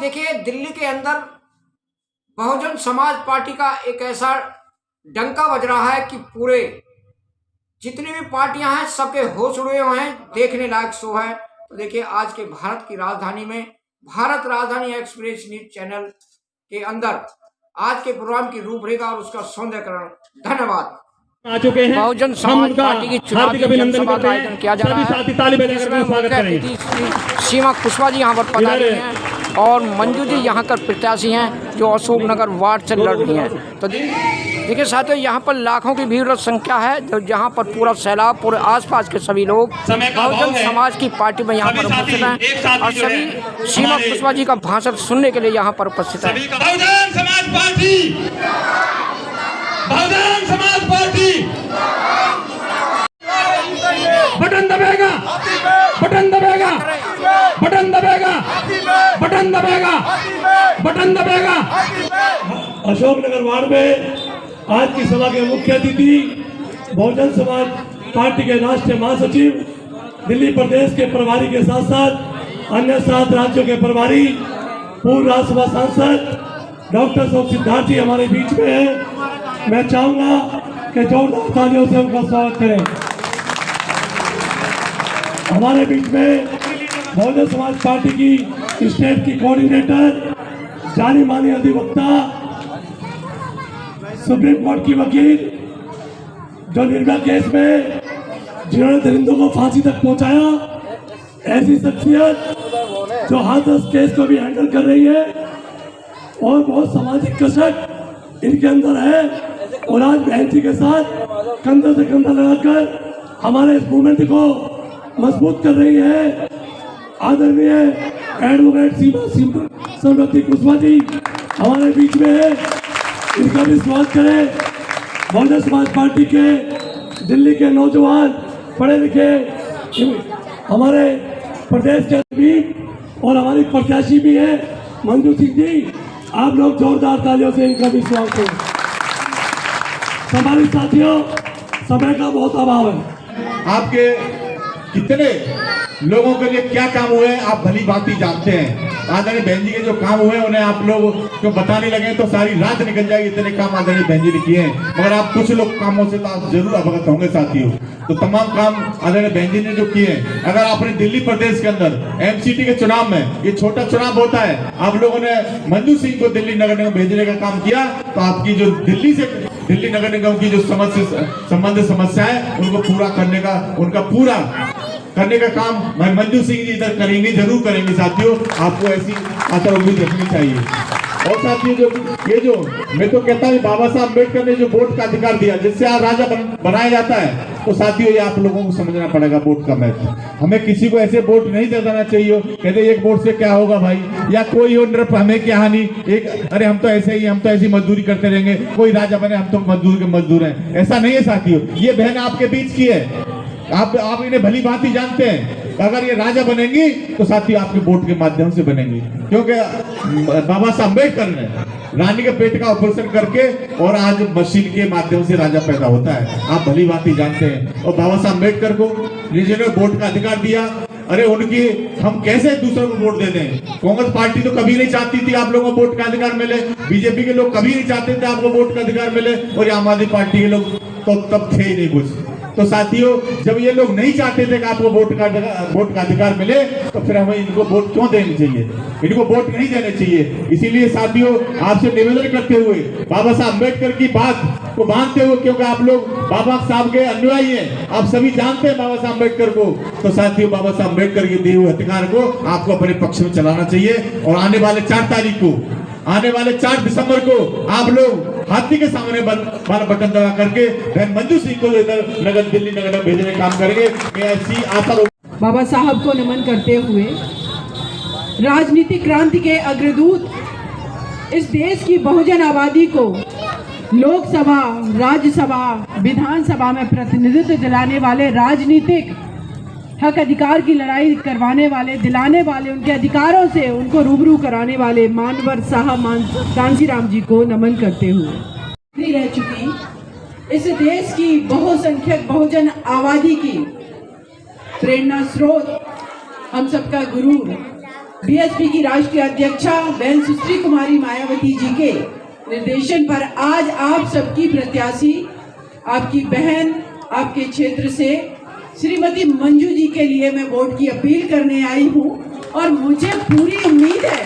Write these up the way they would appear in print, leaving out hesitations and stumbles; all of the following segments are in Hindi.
देखिए, दिल्ली के अंदर बहुजन समाज पार्टी का एक ऐसा डंका बज रहा है कि पूरे जितनी भी पार्टियां हैं सबके होश उड़े हुए हैं। देखने लायक शो है। तो देखिए, आज के भारत की राजधानी में भारत राजधानी एक्सप्रेस न्यूज चैनल के अंदर आज के प्रोग्राम की रूपरेखा और उसका सौंदर्यकरण। धन्यवाद। आ चुके हैं। बहुजन समाज पार्टी की चुनावी जनसभा का आयोजन किया जा रहा है। सीमा कुशवाहा जी यहाँ पर पधारी हैं और मंजू जी यहाँ कर प्रत्याशी हैं जो अशोकनगर वार्ड से लड़ रही हैं। तो देखिए साथियों, यहाँ पर लाखों की भीड़ और संख्या है, जो जहाँ पर पूरा सैलाब, पूरे आसपास के सभी लोग बहुजन समाज की पार्टी में यहाँ पर उपस्थित हैं और सभी सीमा कुशवाहा जी का भाषण सुनने के लिए यहाँ पर उपस्थित हैं। बहुजन Samaj party, Bahujan Samaj party button दबेगा, बटन दबेगा, बटन दबेगा, बटन दबेगा, बटन दबेगा। अशोकनगर वार्ड में आज की सभा के मुख्य अतिथि बहुजन समाज पार्टी के राष्ट्रीय महासचिव, दिल्ली प्रदेश के प्रभारी के साथ साथ अन्य 7 राज्यों के प्रभारी, पूर्व राज्यसभा सांसद डॉक्टर अशोक सिद्धार्थ जी हमारे बीच में हैं। मैं चाहूंगा कि जोरदार तालियों से उनका स्वागत करें। हमारे बीच में बहुजन समाज पार्टी की स्टेट की कोऑर्डिनेटर, जानी मानी अधिवक्ता, सुप्रीम कोर्ट की वकील, जो निर्भया केस में जिन्होंने दरिंदों को फांसी तक पहुंचाया, ऐसी शख्सियत जो हाथरस केस को भी हैंडल कर रही है और बहुत सामाजिक कसक इनके अंदर है और आज बहन जी के साथ कंधे से कंधा लगाकर हमारे इस मूवमेंट को मजबूत कर रही है आदरणीय एडवोकेट सीमा समृद्धि कुशवाहा जी हमारे बीच में है। इनका भी स्वागत करें। बहुजन समाज पार्टी के दिल्ली के नौजवान पढ़े लिखे हमारे प्रदेश के भी और हमारी प्रत्याशी भी है मंजू सिंह जी, आप लोग जोरदार तालियों से इनका भी स्वागत करें। हमारे साथियों, समय का बहुत अभाव है। आपके कितने लोगों के लिए क्या काम हुए आप भली भांति जानते हैं। आदरणीय बहन जी के जो काम हुए उन्हें आप लोग क्यों बताने लगे तो सारी रात निकल जाएगी, इतने काम आदरणीय बहन जी ने किए हैं। मगर आप कुछ लोग कामों से तो आप जरूर अवगत होंगे साथियों। तो तमाम काम आदरणीय बहन जी ने जो किए हैं, अगर आपने दिल्ली प्रदेश के अंदर एमसीटी के चुनाव में, ये छोटा चुनाव होता है, आप लोगों ने मंजू सिंह को दिल्ली नगर निगम भेजने का काम किया, तो आपकी जो दिल्ली नगर निगम की जो संबंधित समस्या है उनको पूरा करने का, उनका पूरा करने का काम मंजू सिंह जी इधर करेंगे, जरूर करेंगे साथियों। आपको ऐसी आशा उम्मीद रखनी चाहिए। और साथियों, जो मैं तो कहता हूँ बाबा साहब अम्बेडकर ने जो वोट का अधिकार दिया, जिससे आज राजा बनाया जाता है, तो साथियों ये आप लोगों को समझना पड़ेगा वोट का महत्व। हमें किसी को ऐसे वोट नहीं दे देना चाहिए कहते एक वोट से क्या होगा भाई, या कोई हो नृप हमें क्या हानि, एक अरे हम तो ऐसे ही, हम तो ऐसी मजदूरी करते रहेंगे, कोई राजा बने हम तो मजदूर के मजदूर हैं। ऐसा नहीं है साथियों। ये बहन आपके बीच की है, आप इन्हें भली भांति जानते हैं। अगर ये राजा बनेंगी तो साथियों आपके वोट के माध्यम से बनेंगी, क्योंकि बाबा साहब अम्बेडकर ने रानी के पेट का ऑपरेशन करके और आज मशीन के माध्यम से राजा पैदा होता है, आप भली भांति जानते हैं। और बाबा साहब अम्बेडकर को जिन्होंने वोट का अधिकार दिया, अरे उनकी हम कैसे दूसरों को वोट दे दें। कांग्रेस पार्टी तो कभी नहीं चाहती थी आप लोगों को वोट का अधिकार मिले, बीजेपी के लोग कभी नहीं चाहते थे आपको वोट का अधिकार मिले, और आम आदमी पार्टी के लोग तो तब थे ही नहीं कुछ। तो साथियों, जब ये लोग नहीं चाहते थे कि आपको वोट का अधिकार मिले, तो फिर हमें इनको वोट क्यों देनी चाहिए, इनको वोट नहीं देने चाहिए। इसीलिए साथियों, आपसे निवेदन करते हुए बाबा साहब अम्बेडकर की बात को मानते हुए, क्योंकि आप लोग बाबा साहब के अनुयायी हैं, आप सभी जानते हैं बाबा साहब अम्बेडकर को, तो साथियों बाबा साहब अम्बेडकर के दिए हुए अधिकार को आपको अपने पक्ष में चलाना चाहिए। और आने वाले 4 दिसंबर को आप लोग हाथी के सामने बटन दबा करके बहन मंजू सिंह को इधर दिल्ली नगर में भेजने का काम करेंगे। मैं ऐसी आशा बाबा साहब को नमन करते हुए, राजनीतिक क्रांति के अग्रदूत, इस देश की बहुजन आबादी को लोकसभा, राज्यसभा, विधानसभा में प्रतिनिधित्व दिलाने वाले, राजनीतिक हक अधिकार की लड़ाई करवाने वाले, दिलाने वाले, उनके अधिकारों से उनको रूबरू कराने वाले मानवर साहब कांसीराम जी को नमन करते हुए रह चुकी इस देश की बहुसंख्यक बहुजन आबादी की प्रेरणा स्रोत, हम सबका गुरु, बीएसपी की राष्ट्रीय अध्यक्षा बहन सुश्री कुमारी मायावती जी के निर्देशन पर आज आप सबकी प्रत्याशी, आपकी बहन, आपके क्षेत्र से श्रीमती मंजू जी के लिए मैं वोट की अपील करने आई हूं और मुझे पूरी उम्मीद है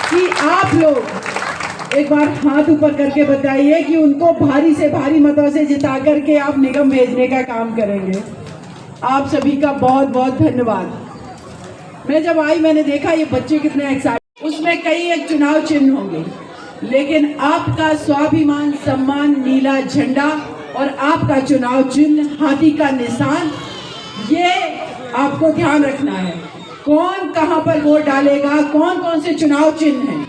कि आप लोग एक बार हाथ ऊपर करके बताइए कि उनको भारी से भारी मतों से जिता करके आप निगम भेजने का काम करेंगे। आप सभी का बहुत बहुत धन्यवाद। मैं जब आई मैंने देखा ये बच्चे कितने एक्साइटेड, उसमें कई एक चुनाव चिन्ह होंगे, लेकिन आपका स्वाभिमान सम्मान नीला झंडा और आपका चुनाव चिन्ह हाथी का निशान, ये आपको ध्यान रखना है। कौन कहां पर वोट डालेगा, कौन कौन से चुनाव चिन्ह हैं,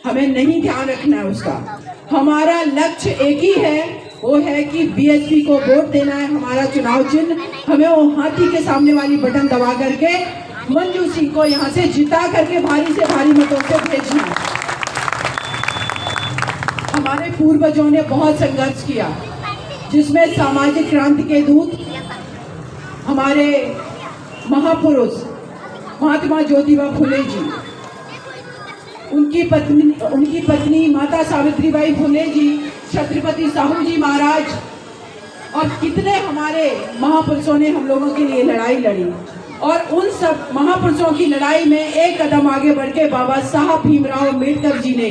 हमें नहीं ध्यान रखना है उसका। हमारा लक्ष्य एक ही है, वो है कि बीएसपी को वोट देना है। हमारा चुनाव चिन्ह हमें वो हाथी के सामने वाली बटन दबा करके मंजू सिंह को यहाँ से जिता करके भारी से भारी मतों से भेजना है। हमारे पूर्वजों ने बहुत संघर्ष किया, जिसमें सामाजिक क्रांति के दूत हमारे महापुरुष महात्मा ज्योतिबा फुले जी, उनकी पत्नी माता सावित्रीबाई फुले जी, छत्रपति साहू जी महाराज और कितने हमारे महापुरुषों ने हम लोगों के लिए लड़ाई लड़ी। और उन सब महापुरुषों की लड़ाई में एक कदम आगे बढ़ के बाबा साहब भीमराव अम्बेडकर जी ने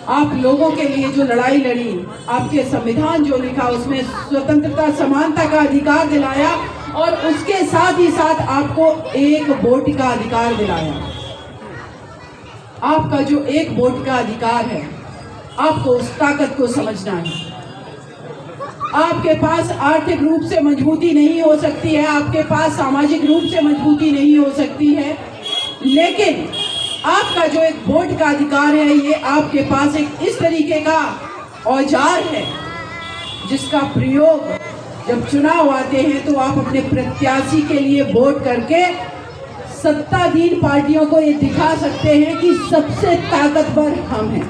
आप लोगों के लिए जो लड़ाई लड़ी, आपके संविधान जो लिखा उसमें स्वतंत्रता समानता का अधिकार दिलाया और उसके साथ ही साथ आपको एक वोट का अधिकार दिलाया। आपका जो एक वोट का अधिकार है, आपको उस ताकत को समझना है। आपके पास आर्थिक रूप से मजबूती नहीं हो सकती है, आपके पास सामाजिक रूप से मजबूती नहीं हो सकती है, लेकिन आपका जो एक वोट का अधिकार है, ये आपके पास एक इस तरीके का औजार है जिसका प्रयोग जब चुनाव आते हैं तो आप अपने प्रत्याशी के लिए वोट करके सत्ताधीन पार्टियों को ये दिखा सकते हैं कि सबसे ताकतवर हम हैं।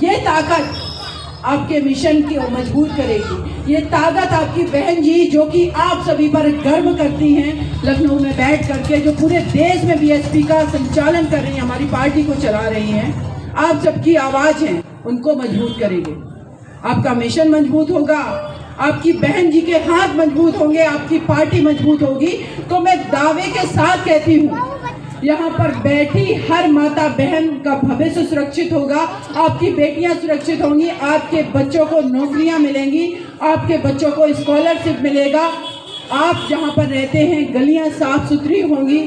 ये ताकत आपके मिशन को मजबूत करेगी। ये ताकत आपकी बहन जी, जो कि आप सभी पर गर्व करती हैं, लखनऊ में बैठ करके जो पूरे देश में बीएसपी का संचालन कर रही हैं, हमारी पार्टी को चला रही हैं, आप सबकी आवाज़ है, उनको मजबूत करेंगे। आपका मिशन मजबूत होगा, आपकी बहन जी के हाथ मजबूत होंगे, आपकी पार्टी मजबूत होगी। तो मैं दावे के साथ कहती हूँ, यहाँ पर बैठी हर माता बहन का भविष्य सुरक्षित होगा, आपकी बेटियां सुरक्षित होंगी, आपके बच्चों को नौकरियां मिलेंगी, आपके बच्चों को स्कॉलरशिप मिलेगा, आप जहाँ पर रहते हैं गलियां साफ सुथरी होंगी।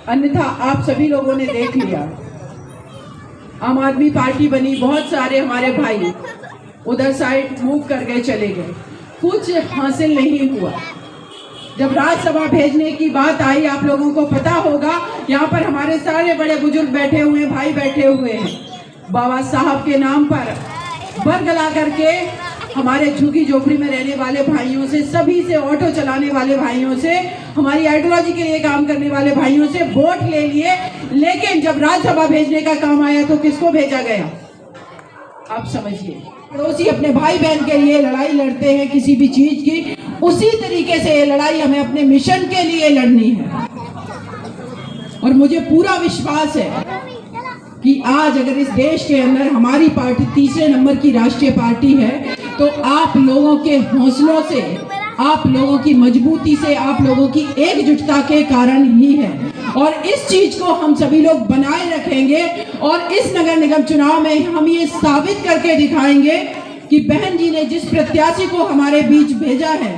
अन्यथा आप सभी लोगों ने देख लिया, आम आदमी पार्टी बनी, बहुत सारे हमारे भाई उधर साइड मूव कर गए, चले गए, कुछ हासिल नहीं हुआ। जब राज्यसभा भेजने की बात आई, आप लोगों को पता होगा, यहाँ पर हमारे सारे बड़े बुजुर्ग बैठे हुए हैं, भाई बैठे हुए हैं, बाबा साहब के नाम पर बरगला करके हमारे झुग्गी झोपड़ी में रहने वाले भाइयों से, सभी से, ऑटो चलाने वाले भाइयों से, हमारी आइडियोलॉजी के लिए काम करने वाले भाइयों से वोट ले लिए। लेकिन जब राज्यसभा भेजने का काम आया तो किसको भेजा गया, आप समझिए। पड़ोसी अपने भाई बहन के लिए लड़ाई लड़ते हैं किसी भी चीज की, उसी तरीके से ये लड़ाई हमें अपने मिशन के लिए लड़नी है। और मुझे पूरा विश्वास है कि आज अगर इस देश के अंदर हमारी पार्टी तीसरे नंबर की राष्ट्रीय पार्टी है, तो आप लोगों के हौसलों से, आप लोगों की मजबूती से, आप लोगों की एकजुटता के कारण ही है। और इस चीज को हम सभी लोग बनाए रखेंगे और इस नगर निगम चुनाव में हम ये साबित करके दिखाएंगे कि बहन जी ने जिस प्रत्याशी को हमारे बीच भेजा है,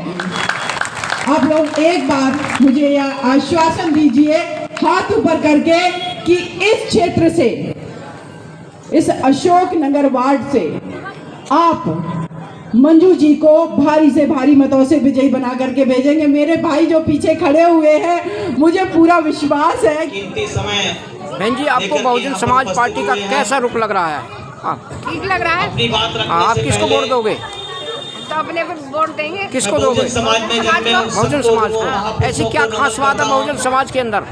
आप लोग एक बार मुझे यह आश्वासन दीजिए हाथ ऊपर करके कि इस क्षेत्र से, इस अशोक नगर वार्ड से आप मंजू जी को भारी से भारी मतों से विजयी बना करके भेजेंगे। मेरे भाई जो पीछे खड़े हुए हैं, मुझे पूरा विश्वास है। बहन जी, आपको बहुजन समाज पार्टी का कैसा रुख लग रहा है? ठीक लग रहा है। आप किसको वोट दोगे? तो अपने को वोट देंगे। किसको दोगे? बहुजन समाज को। ऐसी क्या खास बात है बहुजन समाज के अंदर?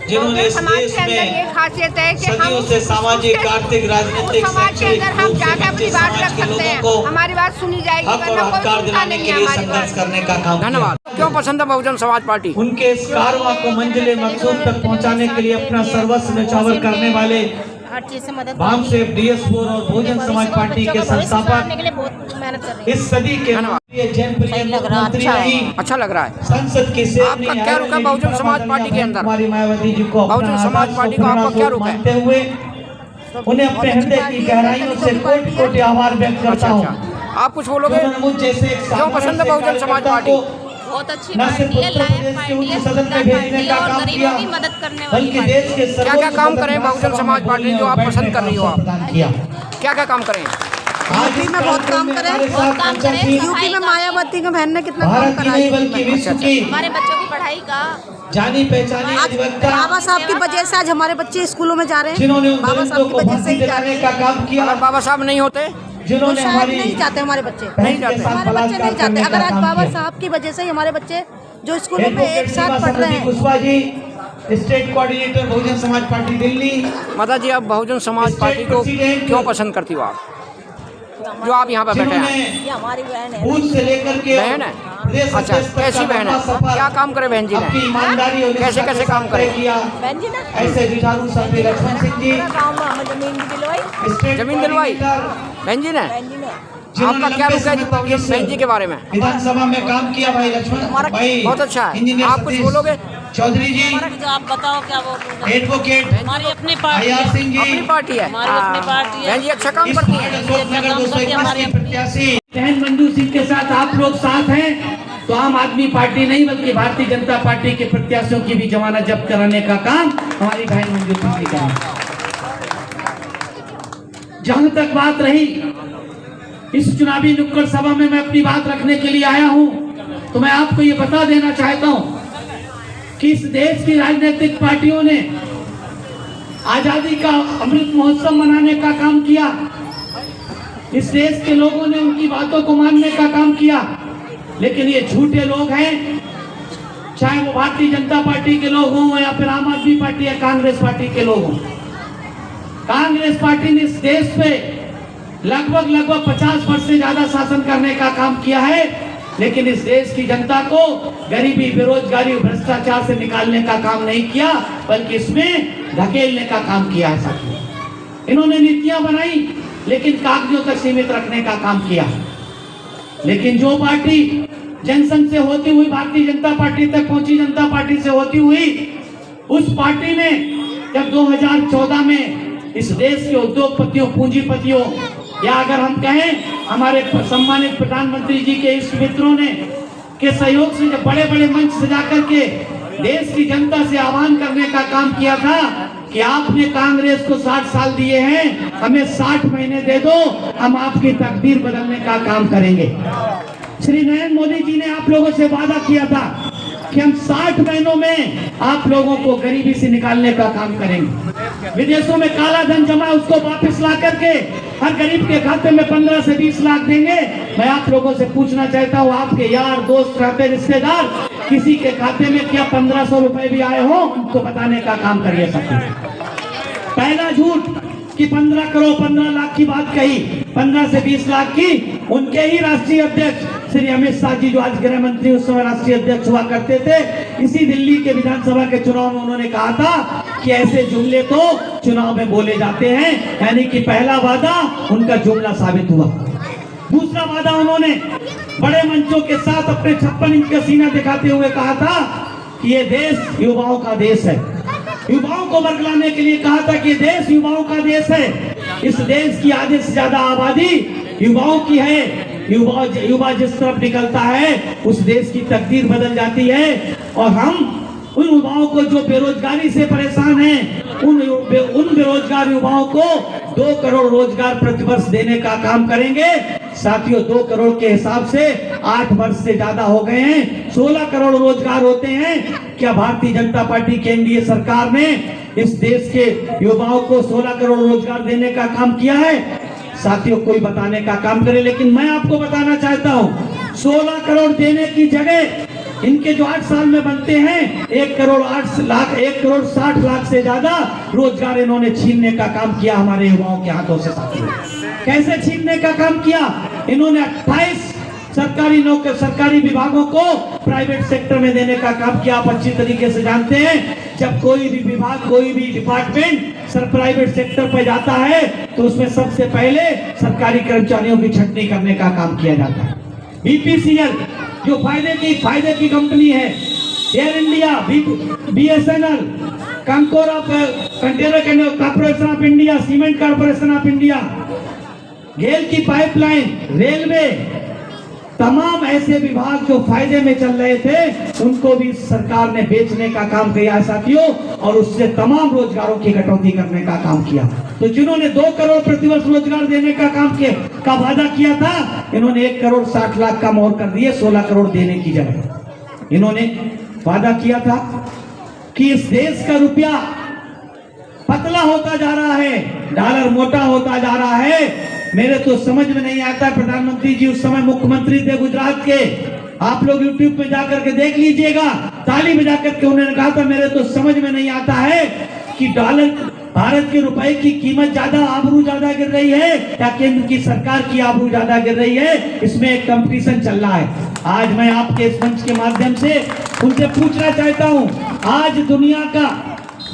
जिन्होंने समाज के अंदर ये खासियत है कि हम सामाजिक, आर्थिक, राजनीतिक, समाज के अंदर हम जाकर अपनी बात रख सकते हैं, हमारी बात सुनी जाएगी, वरना कोई सुनता नहीं है हमारी बात। करने का काम। धन्यवाद। क्यों पसंद है बहुजन समाज पार्टी? उनके इस कारवां को मंजिले मकसूद तक पहुंचाने के लिए अपना सर्वस्व न्यौछावर करने वाले हर चीज से मदद भामसेव DS4 और बहुजन समाज पार्टी के संस्थापक के लिए बहुत मेहनत कर रहे इस सदी के जनप्रिय मुख्यमंत्री रही, अच्छा लग रहा है। संसद की सेवा आपका क्या रुख है बहुजन समाज पार्टी के अंदर? हमारी मायावती जी को बहुजन समाज पार्टी का आपका क्या रुख है? मानते हुए उन्हें अपने हृदय की गहराइयों से कोटि कोटि आभार व्यक्त करता हूँ। आप कुछ बोलोगे? मुझ जैसे एक क्यों पसंद है बहुजन समाज पार्टी? बहुत अच्छी न सिर्फ पार्टी है, उत्तर लायक प्रदेश के पार्टी है, उच्च सदन में भेजने का और काम गरीबों किया, की मदद करने वाली बल्कि पार्टी। देश के क्या क्या काम करें बहुजन समाज पार्टी जो आप पसंद कर रही हो? आप क्या क्या काम करें? यूपी में बहुत काम करे, बहुत काम करें। यूपी में मायावती की बहन ने कितना काम भारत की करा नहीं बल्कि विश्व की हमारे बच्चों की पढ़ाई का जानी पहचानी आज अधिवक्ता बाबा साहब की वजह से आज हमारे बच्चे स्कूलों में जा रहे हैं। जिन्होंने उन बाबा दलितों साहब की को वजह से फांसी ही जा रहे दिलाने का हैं। काम किया, अगर बाबा साहब नहीं होते तो जिन्होंने शायद हमारी नहीं जाते हमारे बच्चे, नहीं जाते। हमारे बच्चे नहीं जाते। अगर आज बाबा साहब की वजह से ही हमारे बच्चे जो स्कूलों में एक साथ पढ़ रहे हैं। कुशवाहा जी, स्टेट कोऑर्डिनेटर बहुजन समाज पार्टी दिल्ली। माता जी, आप बहुजन समाज पार्टी को क्यों पसंद करती हो? आप जो आप यहाँ पर बैठे हैं, ये हमारी बहन है। बूथ से लेकर के बहन है? प्रदेश अच्छा, अध्यक्ष तक कैसी का बहन है? लंबा सफर क्या काम करे बहन जी अपनी ने? ईमानदारी और कैसे निष्ठा कैसे के काम साथ करे? तय किया। बहन जी ने ऐसे जुझारू साथी लक्ष्मण सिंह जी, गाँव में हमें जमीन भी दिलवाई। स्टेट जमीन दिलवाई कोऑर्डिनेटर, बहन जी ने? बहन जी ने आपका क्या रुख है बहन जी के बारे में? विधानसभा में काम किया भाई लक्ष्मण भाई, बहुत अच्छा है। इंजीनियर आप कुछ सतीश बोलोगे? चौधरी जी, जो आप बताओ क्या वो एडवोकेट हमारी अपनी पार्टी IR सिंह जी, अपनी पार्टी है। हमारी अपनी पार्टी है। बहन जी अच्छा काम इस करती वार्ड है। अशोकनगर 221 की प्रत्याशी बहन मंजू सिंह के साथ आप लोग साथ हैं तो आम आदमी पार्टी नहीं बल्कि भारतीय जनता पार्टी के प्रत्याशियों की भी जमानत जब्त कराने का काम हमारी बहन मंजू सिंह जी करें। जहां तक बात रही इस चुनावी नुक्कड़ सभा में मैं अपनी बात रखने के लिए आया हूं, तो मैं आपको ये बता देना चाहता हूं कि इस देश की राजनीतिक पार्टियों ने आजादी का अमृत महोत्सव मनाने का काम किया। इस देश के लोगों ने उनकी बातों को मानने का काम किया, लेकिन ये झूठे लोग हैं, चाहे वो भारतीय जनता पार्टी के लोग हों या फिर आम आदमी पार्टी या कांग्रेस पार्टी के लोग हों। कांग्रेस पार्टी ने इस देश पे लगभग 50 वर्ष से ज्यादा शासन करने का काम किया है, लेकिन इस देश की जनता को गरीबी, बेरोजगारी, भ्रष्टाचार से निकालने का काम नहीं किया, बल्कि इसमें धकेलने का काम किया है साथियों। इन्होंने नीतियां बनाई लेकिन कागजों तक सीमित रखने का काम किया। लेकिन जो पार्टी जनसंघ से होती हुई भारतीय जनता पार्टी तक पहुंची, जनता पार्टी से होती हुई, उस पार्टी ने जब 2014 में इस देश के उद्योगपतियों, पूंजीपतियों या अगर हम कहें हमारे सम्मानित प्रधानमंत्री जी के इष्ट मित्रों ने के सहयोग से जब बड़े बड़े मंच सजा करके देश की जनता से आह्वान करने का काम किया था कि आपने कांग्रेस को 60 साल दिए हैं, हमें 60 महीने दे दो, हम आपकी तकदीर बदलने का काम करेंगे। श्री नरेंद्र मोदी जी ने आप लोगों से वादा किया था कि हम 60 महीनों में आप लोगों को गरीबी से निकालने का काम करेंगे। विदेशों में काला धन जमा उसको वापस ला करके हर गरीब के खाते में 15 से 20 लाख देंगे। मैं आप लोगों से पूछना चाहता हूँ, आपके यार दोस्त रहते रिश्तेदार किसी के खाते में क्या 1500 रुपए भी आए हो तो बताने का काम करिए सकते। पहला झूठ कि 15 करोड़ 15 लाख की बात कही, 15 से 20 लाख की उनके ही राष्ट्रीय अध्यक्ष श्री अमित शाह जी, जो आज गृह मंत्री उस समय राष्ट्रीय अध्यक्ष हुआ करते थे, इसी दिल्ली के विधानसभा के चुनाव में उन्होंने कहा था कि ऐसे जुमले तो चुनाव में बोले जाते हैं, यानी कि पहला वादा उनका जुमला साबित हुआ। दूसरा वादा उन्होंने बड़े मंचों के साथ अपने 56 इंच का सीना दिखाते हुए कहा था कि ये देश युवाओं का देश है। युवाओं को बरगलाने के लिए कहा था कि ये देश युवाओं का देश है। इस देश की आधे से ज्यादा आबादी युवाओं की है। युवा जिस तरफ निकलता है उस देश की तकदीर बदल जाती है। और हम उन युवाओं को जो बेरोजगारी से परेशान हैं, उन बेरोजगार युवाओं को 2 करोड़ रोजगार प्रतिवर्ष देने का काम करेंगे। साथियों, 2 करोड़ के हिसाब से 8 वर्ष से ज्यादा हो गए हैं, 16 करोड़ रोजगार होते हैं। क्या भारतीय जनता पार्टी की एनडीए सरकार ने इस देश के युवाओं को 16 करोड़ रोजगार देने का काम किया है? साथियों, कोई बताने का काम करे। लेकिन मैं आपको बताना चाहता हूँ, 16 करोड़ देने की जगह इनके जो 8 साल में बनते हैं 1 करोड़ 60 लाख से ज्यादा रोजगार इन्होंने छीनने का काम किया हमारे युवाओं के हाथों से। साथियों, कैसे छीनने का काम किया? इन्होंने 28 सरकारी नौकर, सरकारी विभागों को प्राइवेट सेक्टर में देने का काम किया। आप अच्छी तरीके से जानते हैं, जब कोई भी विभाग, कोई भी डिपार्टमेंट प्राइवेट सेक्टर पर जाता है तो उसमें सबसे पहले सरकारी कर्मचारियों की छंटनी करने का काम किया जाता है। बीपीसीएल जो फायदे की कंपनी है, एयर इंडिया, BSNL, कंकोरा container corporation of India, cement corporation of India, GAIL की पाइपलाइन, रेलवे, तमाम ऐसे विभाग जो फायदे में चल रहे थे उनको भी सरकार ने बेचने का काम किया है साथियों, और उससे तमाम रोजगारों की कटौती करने का काम किया। तो जिन्होंने 2 करोड़ प्रतिवर्ष रोजगार देने का काम का वादा किया था, इन्होंने 1 करोड़ 60 लाख का मोहर कर दिए 16 करोड़ देने की जगह। इन्होंने वादा किया था कि इस देश का रुपया पतला होता जा रहा है, डॉलर मोटा होता जा रहा है। मेरे तो समझ में नहीं आता, प्रधानमंत्री जी उस समय मुख्यमंत्री थे गुजरात के, आप लोग यूट्यूब पे जाकर के देख लीजिएगा, ताली बजा करके उन्होंने कहा था मेरे तो समझ में नहीं आता है कि डॉलर, भारत के रुपए की कीमत ज्यादा, आबरू ज्यादा गिर रही है या केंद्र की सरकार की आबरू ज्यादा गिर रही है। इसमें एक कंपटीशन चल रहा है। आज मैं आपके इस मंच के माध्यम से उनसे पूछना चाहता हूं, आज दुनिया का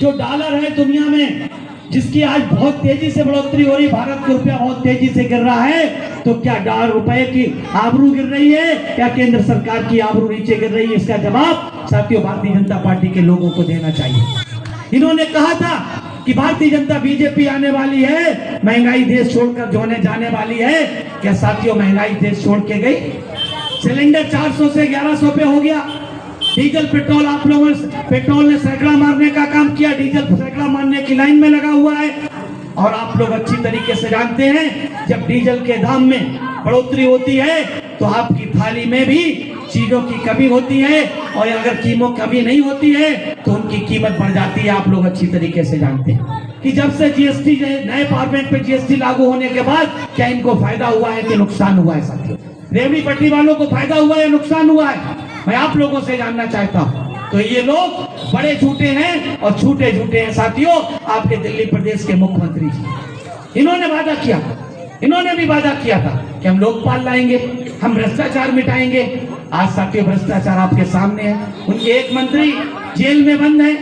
जो डॉलर है दुनिया में, जिसकी आज बहुत तेजी से बढ़ोतरी हो रही, भारत का रुपया बहुत तेजी से गिर रहा है, तो क्या डॉलर रुपए की आबरू गिर रही है या केंद्र सरकार की आबरू नीचे गिर रही है? इसका जवाब साथियों भारतीय जनता पार्टी के लोगों को देना चाहिए। इन्होंने कहा था कि भारतीय जनता बीजेपी आने वाली है, महंगाई देश छोड़कर जोने जाने वाली है। क्या साथियों महंगाई देश छोड़ के गई? सिलेंडर 400 से 1100 पे हो गया। डीजल पेट्रोल, आप लोगों ने पेट्रोल ने सैकड़ा मारने का काम किया, डीजल सैकड़ा मारने की लाइन में लगा हुआ है। और आप लोग अच्छी तरीके से जानते हैं, जब डीजल के दाम में बढ़ोतरी होती है तो आपकी थाली में भी चीजों की कमी होती है, और अगर कीमत कमी नहीं होती है तो उनकी कीमत बढ़ जाती है। आप लोग अच्छी तरीके से जानते हैं कि जब से जीएसटी, नए फॉर्मेट पे जीएसटी लागू होने के बाद क्या इनको फायदा हुआ है कि नुकसान हुआ है? साथियों रेवड़ी पट्टी वालों को फायदा हुआ है या नुकसान हुआ है? मैं आप लोगों से जानना चाहता हूं। तो ये लोग बड़े झूठे हैं और छूटे झूठे हैं साथियों। आपके दिल्ली प्रदेश के मुख्यमंत्री जी, इन्होंने वादा किया, इन्होंने भी वादा किया था कि हम लोकपाल लाएंगे, हम भ्रष्टाचार मिटाएंगे। आज साथियों भ्रष्टाचार आपके सामने है। उनके एक मंत्री जेल में बंद है,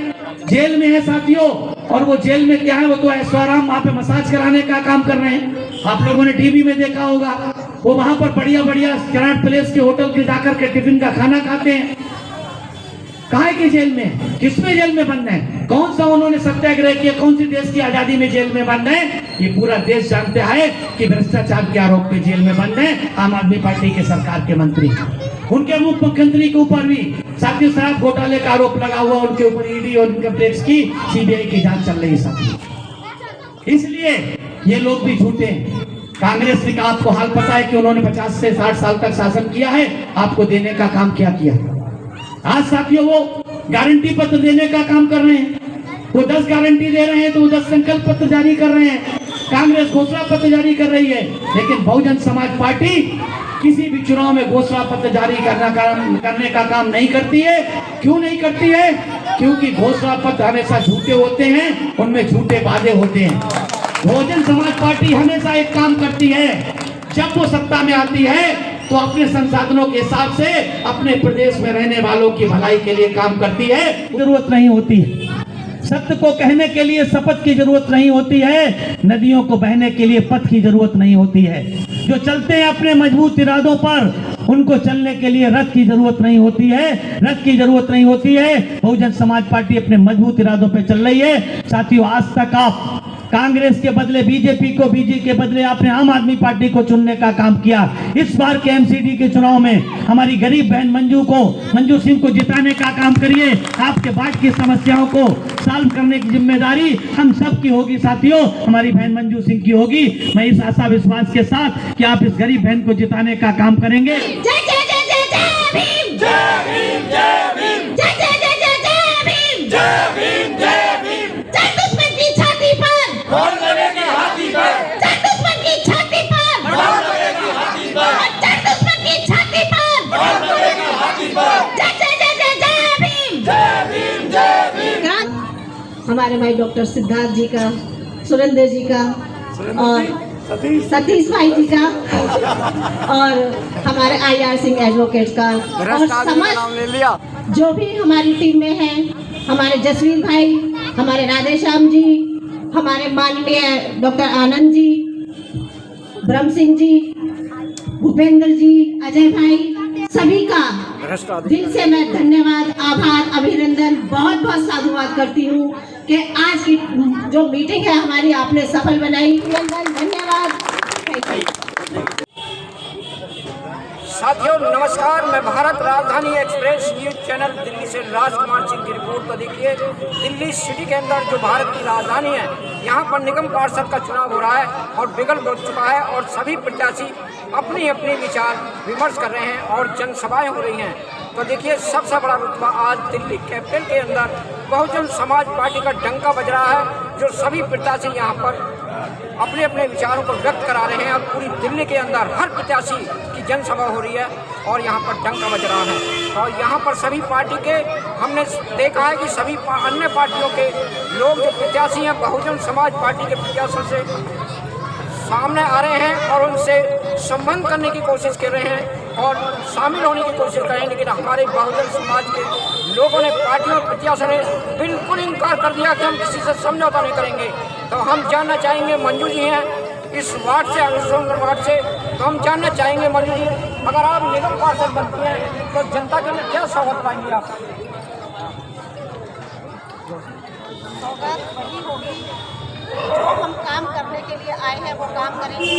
जेल में है साथियों, और वो जेल में क्या है, वो तो ऐश्वर्याराम वहां पे मसाज कराने का काम कर रहे हैं। आप लोगों ने टीवी में देखा होगा, वो वहां पर बढ़िया बढ़िया कनाट प्लेस के होटल के जाकर के टिफिन का खाना खाते हैं। काहे के जेल में, किसमें जेल में बंद है? कौन सा उन्होंने सत्याग्रह किया? कौन सी देश की आजादी में जेल में बंद है? ये पूरा देश जानता है कि भ्रष्टाचार के आरोप पे जेल में बंद है आम आदमी पार्टी के सरकार के मंत्री। उनके मुख्यमंत्री के ऊपर भी साथियों शराब घोटाले का आरोप लगा हुआ, उनके ऊपर ईडी और इनकम टैक्स की सीबीआई की जांच चल रही है साथियों। इसलिए ये लोग भी झूठे हैं। कांग्रेस ने आपको हाल पता है कि उन्होंने 50 से 60 साल तक शासन किया है, आपको देने का काम क्या किया? आज साथियों वो गारंटी पत्र देने का काम कर रहे हैं, वो 10 गारंटी दे रहे हैं तो वो 10 संकल्प पत्र जारी कर रहे हैं, कांग्रेस घोषणा पत्र जारी कर रही है। लेकिन बहुजन समाज पार्टी किसी भी चुनाव में घोषणा पत्र जारी करने का काम नहीं करती है। क्यों नहीं करती है? क्योंकि घोषणा पत्र हमेशा झूठे होते हैं, उनमें झूठे वादे होते हैं। बहुजन समाज पार्टी हमेशा एक काम करती है, जब वो सत्ता में आती है तो अपने संसाधनों के हिसाब से अपने प्रदेश में रहने वालों की भलाई के लिए काम करती है। जरूरत नहीं होती है, सत्य को कहने के लिए शपथ की जरूरत नहीं होती है, नदियों को बहने के लिए पथ की जरूरत नहीं होती है। जो चलते हैं अपने मजबूत इरादों पर, उनको चलने के लिए रथ की जरूरत नहीं होती है, रथ की जरूरत नहीं होती है। बहुजन समाज पार्टी अपने मजबूत इरादों पर चल रही है। साथियों आज तक आप कांग्रेस के बदले बीजेपी को, बीजेपी के बदले आपने आम आदमी पार्टी को चुनने का काम किया। इस बार के एमसीडी के चुनाव में हमारी गरीब बहन मंजू सिंह को जिताने का काम करिए। आपके बाढ़ की समस्याओं को सॉल्व करने की जिम्मेदारी हम सब की होगी साथियों, हमारी बहन मंजू सिंह की होगी। मैं इस आशा विश्वास के साथ कि आप इस गरीब बहन को जिताने का काम करेंगे। हमारे भाई डॉक्टर सिद्धार्थ जी का, सुरेंद्र जी का और सतीश भाई जी का और हमारे IR सिंह एडवोकेट का और समस्त जो भी हमारी टीम में है, हमारे जसवीर भाई, हमारे राधेश्याम जी, हमारे माननीय डॉक्टर आनंद जी, ब्रह्म सिंह जी, भूपेंद्र जी, अजय भाई, सभी का दिल से मैं धन्यवाद, आभार, अभिनंदन, बहुत बहुत साधुवाद करती हूँ कि आज की जो मीटिंग है हमारी आपने सफल बनाई। धन्यवाद। साथियों नमस्कार, मैं भारत राजधानी एक्सप्रेस न्यूज चैनल दिल्ली से राजकुमार सिंह की रिपोर्ट। तो देखिए, दिल्ली सिटी के अंदर जो भारत की राजधानी है, यहाँ पर निगम पार्षद का चुनाव हो रहा है और बिगल बढ़ चुका है और सभी प्रत्याशी अपनी अपनी विचार विमर्श कर रहे हैं और जनसभाएं हो रही हैं। तो देखिए, सबसे बड़ा रुतबा आज दिल्ली कैपिटल के अंदर बहुजन समाज पार्टी का डंका बज रहा है, जो सभी प्रत्याशी यहाँ पर अपने अपने विचारों को व्यक्त करा रहे हैं और पूरी दिल्ली के अंदर हर प्रत्याशी की जनसभा हो रही है और यहाँ पर डंका बज रहा है। और यहाँ पर सभी पार्टी के हमने देखा है कि सभी अन्य पार्टियों के लोग जो प्रत्याशी हैं बहुजन समाज पार्टी के प्रत्याशियों से सामने आ रहे हैं और उनसे संबंध करने की कोशिश कर रहे हैं और शामिल होने की कोशिश कर रहे हैं, लेकिन हमारे बहुजन समाज के लोगों ने, पार्टियों और प्रत्याशियों ने बिल्कुल इनकार कर दिया कि हम किसी से समझौता नहीं करेंगे। तो हम जानना चाहेंगे, मंजू जी हैं इस वार्ड से, अशोकनगर वार्ड से, तो हम जानना चाहेंगे मंजू जी, अगर आप निगम पार्षद बनती हैं तो जनता के लिए क्या सौगात पाएंगी आप? सौगात वही होगी जो हम काम करने के लिए आए हैं वो काम करेंगे।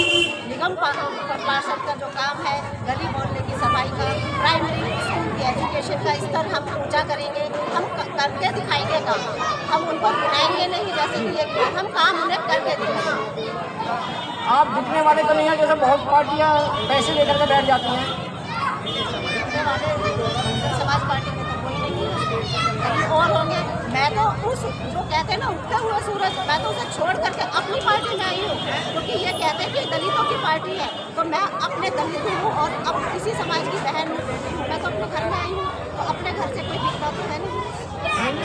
निगम पार्षद का जो काम है, गली मोहल्ले की सफाई का, प्राइमरी स्कूल की एजुकेशन का स्तर हम ऊंचा करेंगे, हम करके दिखाएंगे काम। हम उनको बुलाएंगे नहीं जैसे कि ये, हम काम उन्हें करके दिखाएंगे। आप दिखने वाले तो नहीं है, जैसे बहुत पार्टियाँ पैसे लेकर के बैठ जाती हैं। दिखने वाले समाज पार्टी में तो कोई नहीं है, कहीं और होंगे। मैं तो उस जो कहते हैं ना उगते हुए सूरज, मैं तो उसे छोड़ करके अपनी पार्टी में आई हूँ, क्योंकि ये कहते हैं कि दलितों की पार्टी है, तो मैं अपने दलित हूँ और अब किसी समाज की बहन हूँ, मैं तो अपने घर में आई हूँ, तो अपने घर से कोई दिक्कत तो है नहीं।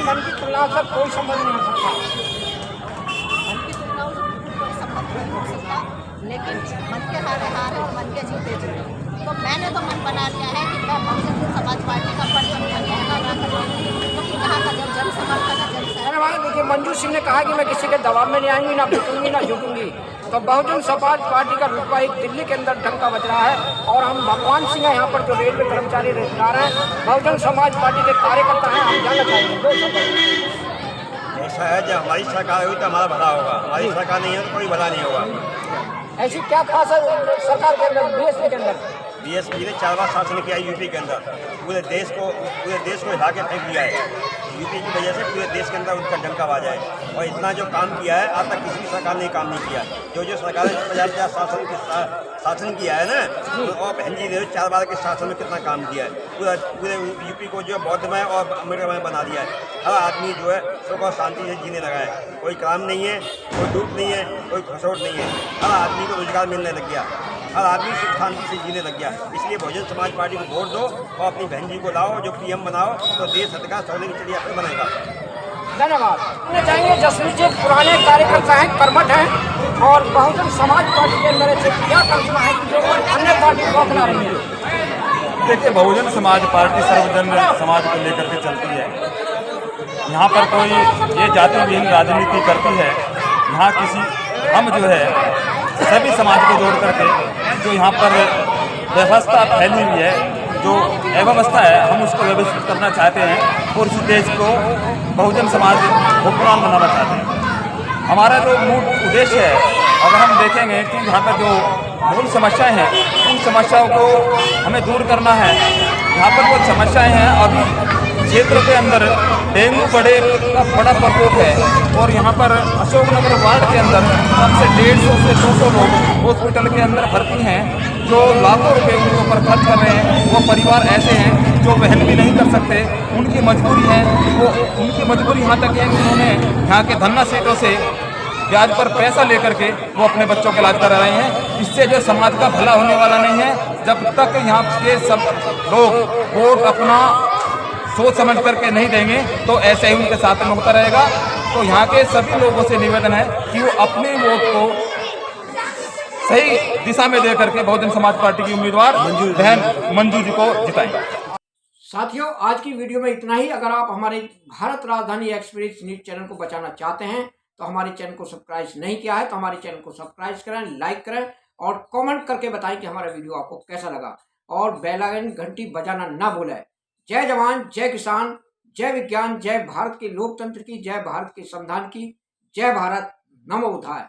मन की तुलना से कोई संबंध नहीं हो सकता, मन की तुलना से कोई संबंध नहीं हो सकता, लेकिन मन के हारे हारे और मन के जीते जीते। तो मैंने तो मन बना लिया है कि मैं बहुजन समाज पार्टी का पर्चम कहना ना करूँगी, क्योंकि कहा था जब जन समर्थन है जन। देखिए, मंजू सिंह ने कहा कि मैं किसी के दबाव में नहीं आऊंगी, ना झुकूंगी ना झुकूंगी। तो बहुजन समाज पार्टी का रुतबा एक दिल्ली के अंदर डंका बज रहा है और हम भगवान सिंह हैं, यहाँ पर जो रेलवे कर्मचारी रोजगार हैं, बहुजन समाज पार्टी के कार्यकर्ता हैं, हम जानना चाहेंगे। ऐसा है, जब हमारी सरकार होगी तो हमारा भला होगा, हमारी सरकार नहीं है तो कोई भला नहीं होगा। ऐसी क्या खास है सरकार के अंदर, बीएसपी के अंदर? बीएसपी ने 4 बार शासन किया यूपी के अंदर, पूरे देश को हिला के फेंक दिया है। यूपी की वजह से पूरे देश के अंदर उनका डंका बाजा है और इतना जो काम किया है आज तक किसी भी सरकार ने काम नहीं किया। जो सरकार ने 50 शासन किया है ना, तो और बहन जी ने 4 बार के शासन में कितना काम किया है, पूरे यूपी को जो बौद्धमय और अमृतमय बना दिया है। हर आदमी जो है सुख और शांति से जीने लगा है, कोई काम नहीं है, कोई धूप नहीं है, कोई खसोट नहीं है, हर आदमी को रोजगार मिलने लग गया, हर आदमी सुख शांति से जीने लग गया। इसलिए बहुजन समाज पार्टी को वोट दो और अपनी बहन जी को लाओ, जो PM बनाओ, तो देश हित का सोने की चिड़िया फिर बनेगा। धन्यवाद। चाहेंगे जसवीर जी पुराने कार्यकर्ता हैं, कर्मठ हैं और बहुजन समाज पार्टी के अंदर ऐसे क्या कल्पना है जो अन्य पार्टी को अपना रही है? देखिए, बहुजन समाज पार्टी सर्वजन समाज को लेकर के चलती है। यहाँ पर कोई ये जाति विहीन राजनीति करती है। यहाँ हम जो है सभी समाज को जोड़ करके जो यहाँ पर व्यवस्था फैली हुई है, जो अव्यवस्था है, हम उसको व्यवस्थित करना चाहते हैं और इस देश को बहुजन समाज हुक्मरान बनाना चाहते हैं। हमारा जो मूल उद्देश्य है, अगर हम देखेंगे कि यहाँ पर जो मूल समस्याएं हैं, उन समस्याओं को हमें दूर करना है। यहाँ पर कुछ समस्याएं हैं, अभी क्षेत्र के अंदर डेंगू बड़ा प्रकोप है और यहाँ पर अशोकनगर वार्ड के अंदर कम से 150 से 200 लोग हॉस्पिटल के अंदर भर्ती हैं, जो लाखों रुपए उनके ऊपर खर्च कर रहे हैं। वो परिवार ऐसे हैं जो वहन भी नहीं कर सकते, उनकी मजबूरी है, वो उनकी मजबूरी यहाँ तक है कि उन्होंने यहाँ के धन्ना सेठों से ब्याज पर पैसा लेकर के वो अपने बच्चों का इलाज करा रहे हैं। इससे जो समाज का भला होने वाला नहीं है। जब तक यहाँ के सब लोग वोट अपना सोच समझ करके नहीं देंगे तो ऐसे ही उनके साथ में होता रहेगा। तो यहाँ के सभी लोगों से निवेदन है कि वो अपने वोट को सही दिशा में दे करके बहुजन समाज पार्टी की उम्मीदवार बहन मंजू जी को जिताएंगे। साथियों, आज की वीडियो में इतना ही। अगर आप हमारे भारत राजधानी एक्सप्रेस न्यूज चैनल को बचाना चाहते हैं तो हमारे चैनल को सब्सक्राइब नहीं किया है तो हमारे चैनल को सब्सक्राइब करें, लाइक करें और कमेंट करके बताएं कि हमारा वीडियो आपको कैसा लगा और बेल आइकन घंटी बजाना ना भूलें। जय जवान, जय किसान, जय विज्ञान, जय भारत के लोकतंत्र की, जय भारत के संविधान की, जय भारत, नमो बुद्धाय।